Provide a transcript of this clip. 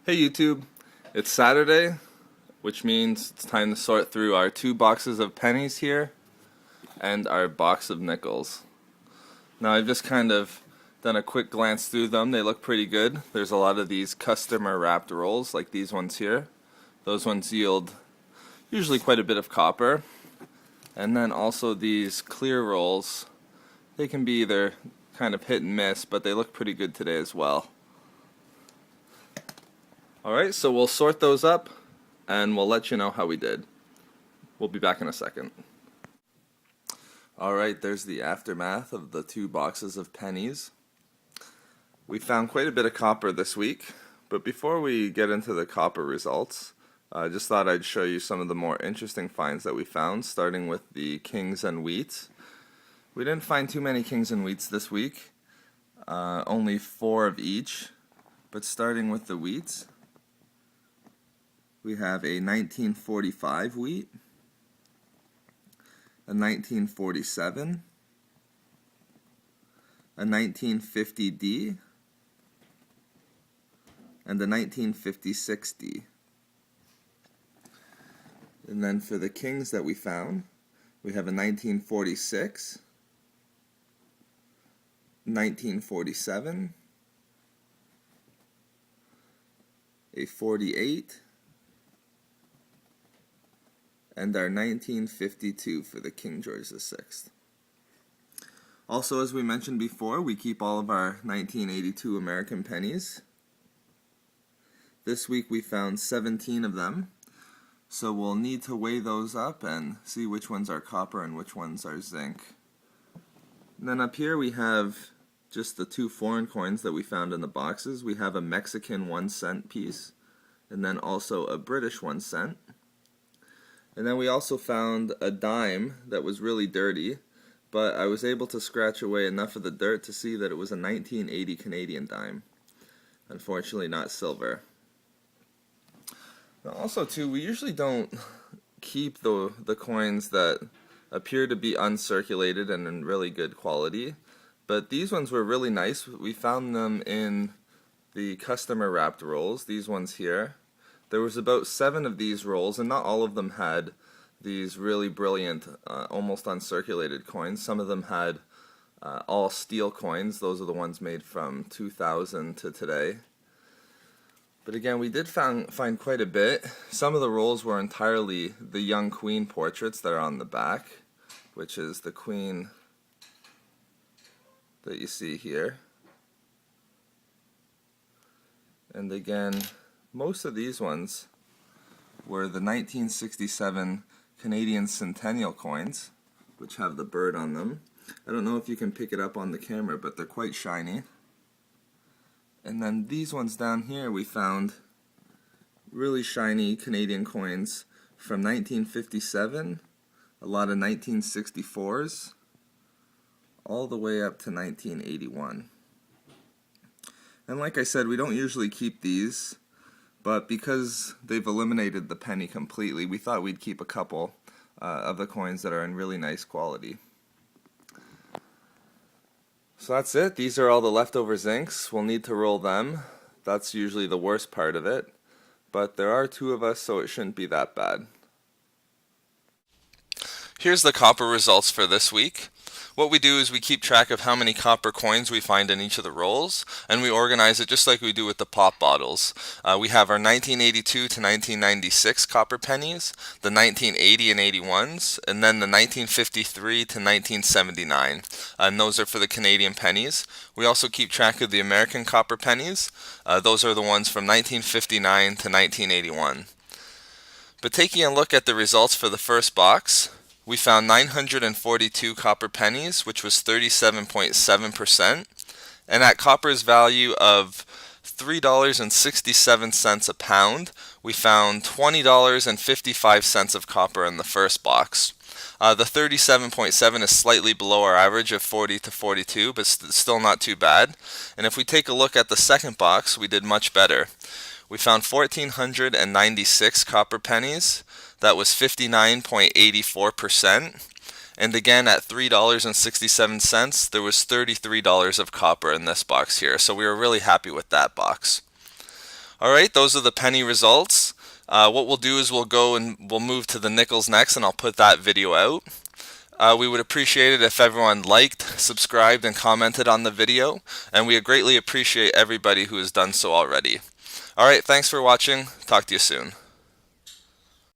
Hey YouTube, it's Saturday, which means it's time to sort through our 2 boxes of pennies here and our box of nickels. Now I've just kind of done a quick glance through them. They look pretty good. There's a lot of these customer wrapped rolls like these ones here. Those ones yield usually quite a bit of copper. And then also these clear rolls. They can be either kind of hit and miss, but they look pretty good today as well. Alright, so we'll sort those up and we'll let you know how we did. We'll be back in a second. Alright, there's the aftermath of the 2 boxes of pennies. We found quite a bit of copper this week, but before we get into the copper results, I just thought I'd show you some of the more interesting finds that we found, starting with the kings and wheats. We didn't find too many kings and wheats this week, only 4 of each, but starting with the wheats. We have a 1945 wheat, a 1947, a 1950D, and a 1956D. And then for the kings that we found, we have a 1946, 1947, a 48, and our 1952 for the King George VI. Also, as we mentioned before, we keep all of our 1982 American pennies. This week we found 17 of them, so we'll need to weigh those up and see which ones are copper and which ones are zinc. And then up here we have just the 2 foreign coins that we found in the boxes. We have a Mexican 1-cent piece, and then also a British 1-cent. And then we also found a dime that was really dirty, but I was able to scratch away enough of the dirt to see that it was a 1980 Canadian dime. Unfortunately not silver. Now also too, we usually don't keep the coins that appear to be uncirculated and in really good quality, but these ones were really nice. We found them in the customer wrapped rolls, these ones here. There was about 7 of these rolls, and not all of them had these really brilliant, almost uncirculated coins. Some of them had all steel coins. Those are the ones made from 2000 to today. But again, we did find quite a bit. Some of the rolls were entirely the young queen portraits that are on the back, which is the queen that you see here. And again, most of these ones were the 1967 Canadian Centennial coins, which have the bird on them. I don't know if you can pick it up on the camera, but they're quite shiny. And then these ones down here we found really shiny Canadian coins from 1957, a lot of 1964s, all the way up to 1981. And like I said, we don't usually keep these, but because they've eliminated the penny completely, we thought we'd keep a couple of the coins that are in really nice quality. So that's it. These are all the leftover zincs. We'll need to roll them. That's usually the worst part of it. But there are 2 of us, so it shouldn't be that bad. Here's the copper results for this week. What we do is we keep track of how many copper coins we find in each of the rolls, and we organize it just like we do with the pop bottles. We have our 1982 to 1996 copper pennies, the 1980 and 81s, and then the 1953 to 1979, and those are for the Canadian pennies. We also keep track of the American copper pennies. Those are the ones from 1959 to 1981. But taking a look at the results for the first box, we found 942 copper pennies, which was 37.7%, and at copper's value of $3.67 a pound, we found $20.55 of copper in the first box. The 37.7 is slightly below our average of 40 to 42, but still not too bad. And if we take a look at the second box, we did much better. We found 1,496 copper pennies. That was 59.84%. And again, at $3.67, there was $33 of copper in this box here. So we were really happy with that box. Alright, those are the penny results. What we'll do is we'll go and we'll move to the nickels next, and I'll put that video out. We would appreciate it if everyone liked, subscribed, and commented on the video, and we greatly appreciate everybody who has done so already. Alright, thanks for watching. Talk to you soon.